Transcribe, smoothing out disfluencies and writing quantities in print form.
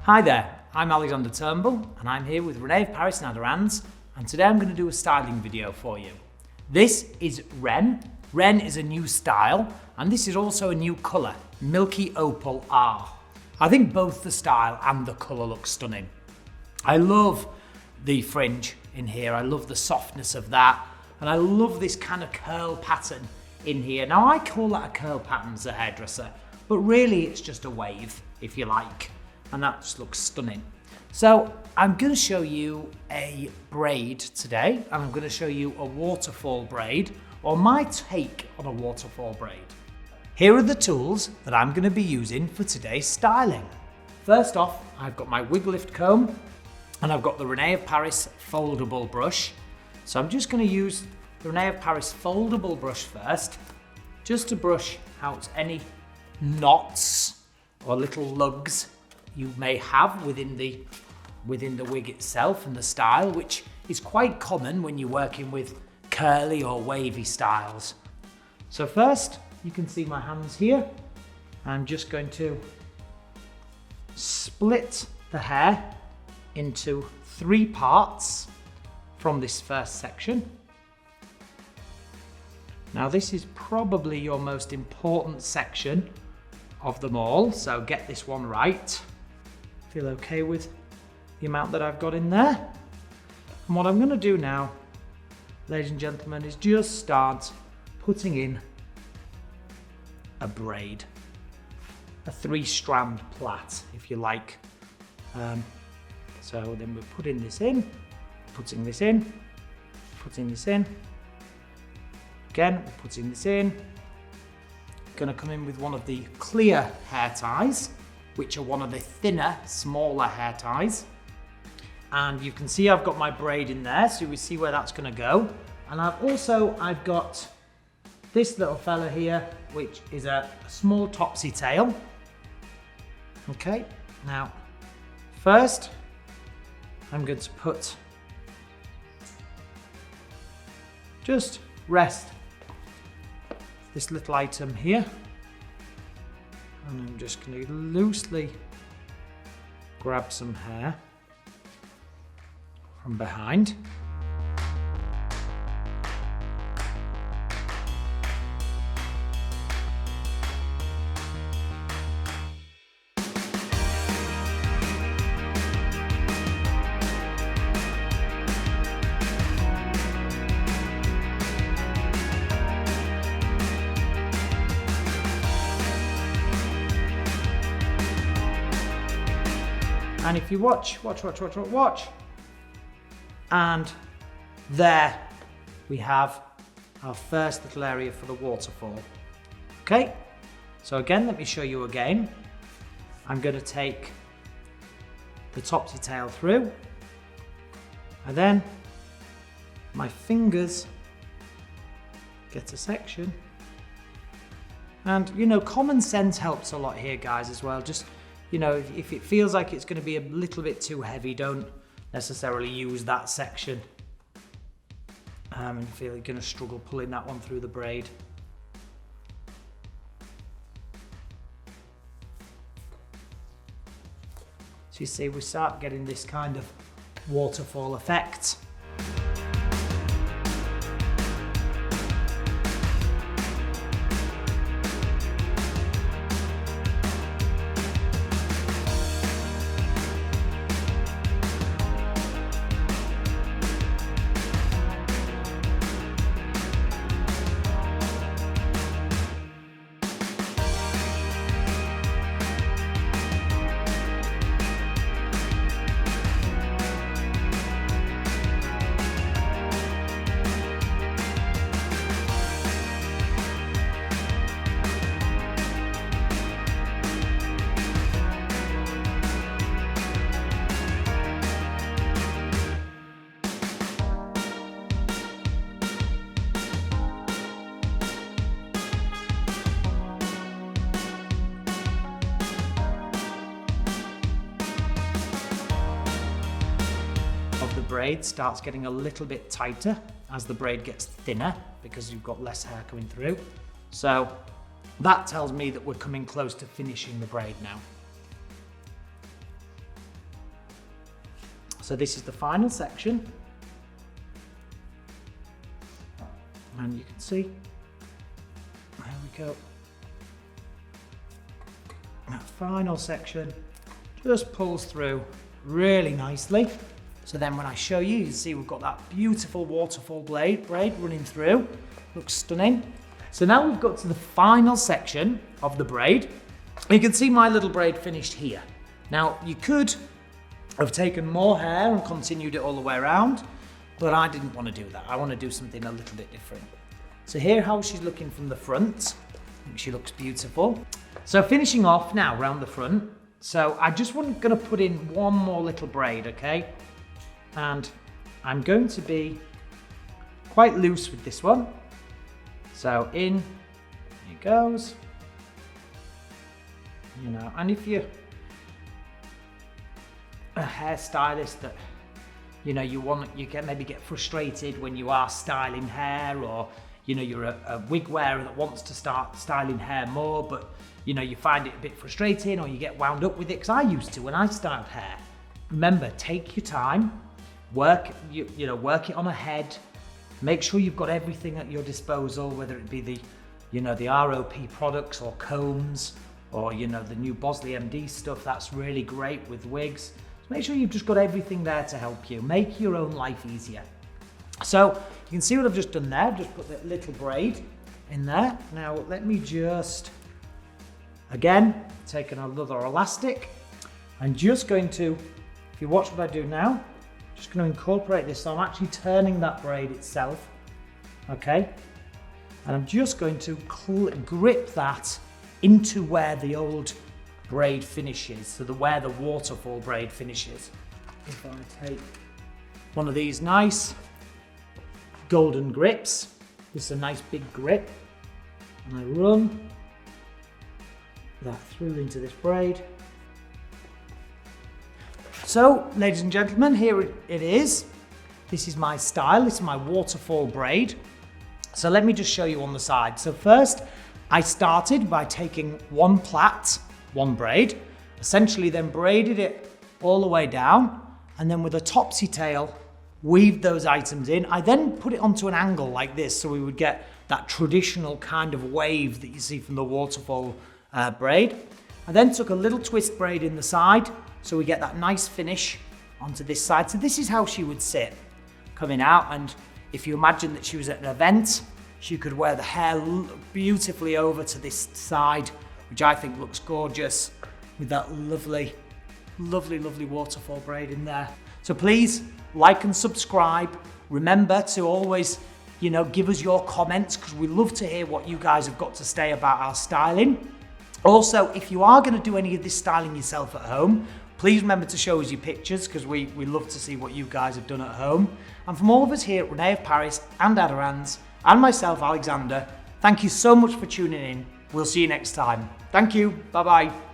Hi there, I'm Alexander Turnbull and I'm here with René of Paris and Aderans, and today I'm going to do a styling video for you. This is Wren. Wren is a new style and this is also a new colour, Milky Opal-r. I think both the style and the colour look stunning. I love the fringe in here, I love the softness of that, and I love this kind of curl pattern in here. Now I call that a curl pattern as a hairdresser, but really it's just a wave, if you like, and that just looks stunning. So I'm going to show you a braid today, and I'm going to show you a waterfall braid, or my take on a waterfall braid. Here are the tools that I'm going to be using for today's styling. First off, I've got my wig lift comb, and I've got the René of Paris foldable brush. So I'm just going to use the René of Paris foldable brush first, just to brush out any knots or little lugs you may have within the wig itself and the style, which is quite common when you're working with curly or wavy styles. So first, you can see my hands here. I'm just going to split the hair into 3 parts from this first section. Now this is probably your most important section of them all, so get this one right. Feel okay with the amount that I've got in there? And what I'm going to do now, ladies and gentlemen, is just start putting in a braid, a 3-strand plait, if you like. So then we're putting this in, putting this in, putting this in. Again, we're putting this in. Going to come in with one of the clear hair ties, which are one of the thinner, smaller hair ties. And you can see I've got my braid in there, so we see where that's going to go. And I've got this little fella here, which is a small topsy tail. Okay, now first I'm going to just rest this little item here, and I'm just going to loosely grab some hair from behind. And if you watch, and there we have our first little area for the waterfall. Okay, so again, let me show you again. I'm going to take the topsy tail through, and then my fingers get a section. And you know, common sense helps a lot here, guys, as well. Just, you know, if it feels like it's going to be a little bit too heavy, don't necessarily use that section. And feel you're going to struggle pulling that one through the braid. So you see, we start getting this kind of waterfall effect. The braid starts getting a little bit tighter as the braid gets thinner because you've got less hair coming through. So that tells me that we're coming close to finishing the braid now. So this is the final section. And you can see, there we go. That final section just pulls through really nicely. So then when I show you, you see we've got that beautiful waterfall braid running through. Looks stunning. So now we've got to the final section of the braid. You can see my little braid finished here. Now you could have taken more hair and continued it all the way around, but I didn't want to do that. I want to do something a little bit different. So here how she's looking from the front. I think she looks beautiful. So finishing off now around the front. So I just want to put in one more little braid, okay? And I'm going to be quite loose with this one. So in it goes. You know, and if you're a hairstylist that, you know, maybe get frustrated when you are styling hair, or you know, you're a wig wearer that wants to start styling hair more, but you know, you find it a bit frustrating, or you get wound up with it, because I used to when I styled hair. Remember, take your time, work it on a head, make sure you've got everything at your disposal, whether it be the, you know, the ROP products or combs, or you know, the new Bosley MD stuff that's really great with wigs. So make sure you've just got everything there to help you make your own life easier. So you can see what I've just done there. I've just put that little braid in there. Now let me just, again, take another elastic. I'm just going to, if you watch what I do now, just going to incorporate this. So I'm actually turning that braid itself, okay? And I'm just going to grip that into where the old braid finishes, so where the waterfall braid finishes. If I take one of these nice golden grips, this is a nice big grip, and I run that through into this braid. So, ladies and gentlemen, here it is. This is my style, this is my waterfall braid. So let me just show you on the side. So first, I started by taking one plait, one braid, essentially then braided it all the way down, and then with a topsy tail, weaved those items in. I then put it onto an angle like this, so we would get that traditional kind of wave that you see from the waterfall braid. I then took a little twist braid in the side, so we get that nice finish onto this side. So this is how she would sit, coming out, and if you imagine that she was at an event, she could wear the hair beautifully over to this side, which I think looks gorgeous, with that lovely, lovely, lovely waterfall braid in there. So please like and subscribe. Remember to always, you know, give us your comments, because we love to hear what you guys have got to say about our styling. Also, if you are going to do any of this styling yourself at home, please remember to show us your pictures, because we love to see what you guys have done at home. And from all of us here at René of Paris and Aderans, and myself, Alexander, thank you so much for tuning in. We'll see you next time. Thank you. Bye-bye.